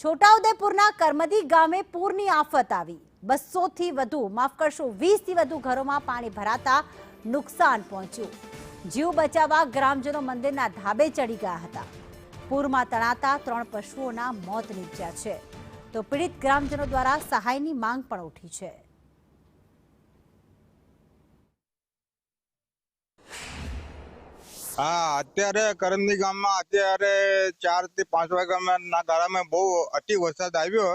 છોટાઉદેપુરના કરમદી ગામે પૂરની આફત આવી। 200 થી વધુ, માફ કરશો 20 થી વધુ ઘરોમાં પાણી ભરાતા નુકસાન પહોંચ્યું। જીવ બચાવવા ગ્રામજનો મંદિરના ધાબે ચડી ગયા હતા। પૂરમાં તણાતા 3 પશુઓના મોત નીપજ્યા છે, તો પીડિત ગ્રામજનો દ્વારા સહાયની માંગ પણ ઉઠી છે। हाँ, अत्यारे करमदी गाम में अत्यारे 4 થી 5 वाग्याना गाळामां बहु अति वरसाद आव्यो।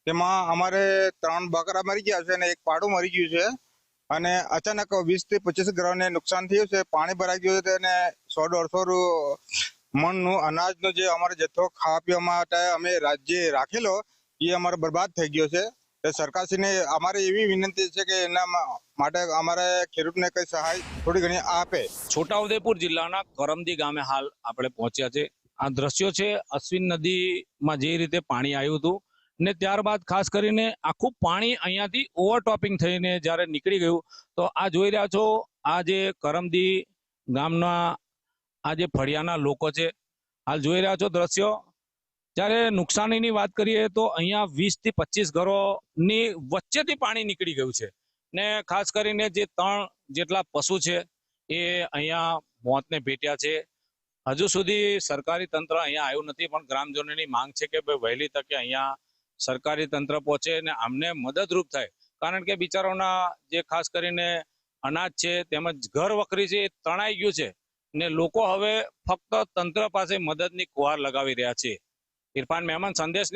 तेमां अमारे 3 बकरा मरी गया छे ने 1 पाड़ुं मरी गयुं छे अने अचानक 20 થી 25 घरोने नुकसान थयुं छे। पाणी भराई गयुं छे अने 100-150 मणनुं अनाजनो जे अमारे जथ्थो खावा पीवा माटे अमे जे राखेलो ए अमारे बर्बाद थई गयो छे। सरकारश्रीने अमारी एवी विनंती है कि एना माटे अमारे खेडूतने कई सहाय थोड़ी घणी आपे। छोटाउदेपुर जिल्लाना करमदी गामे हाल आपणे पहोंच्या छे। आ दृश्यो छे अश्विन नदीमां जे रीते पाणी आव्युं हतुं ने त्यारबाद खास करीने आखुं पाणी अहींयाथी ओवरटॉपिंग थईने ज्यारे નીકળી ગયું तो आ જોઈ રહ્યા છો आ जे करमदी गामना आ जे फळियाना लोको छे हाल જોઈ રહ્યા છો दृश्यो। ત્યારે નુકસાનીની વાત કરીએ તો અહીંયા 20 થી 25 ઘરોની વચ્ચેથી પાણી નીકળી ગયું છે ને ખાસ કરીને જે 3 જેટલા પશુ છે એ અહીંયા મોતને ભેટ્યા છે। હજુ સુધી સરકારી તંત્ર અહીંયા આવ્યું નથી, પણ ગ્રામજનોની માંગ છે કે ભાઈ વહેલી તકે અહીંયા સરકારી તંત્ર પહોંચે અને આમને મદદરૂપ થાય, કારણ કે બિચારોના જે ખાસ કરીને અનાજ છે તેમજ ઘર વખરી છે એ તણાઈ ગયું છે ને લોકો હવે ફક્ત તંત્ર પાસે મદદની ગુહાર લગાવી રહ્યા છે। इरफान मेमन, संदेश न्यूज।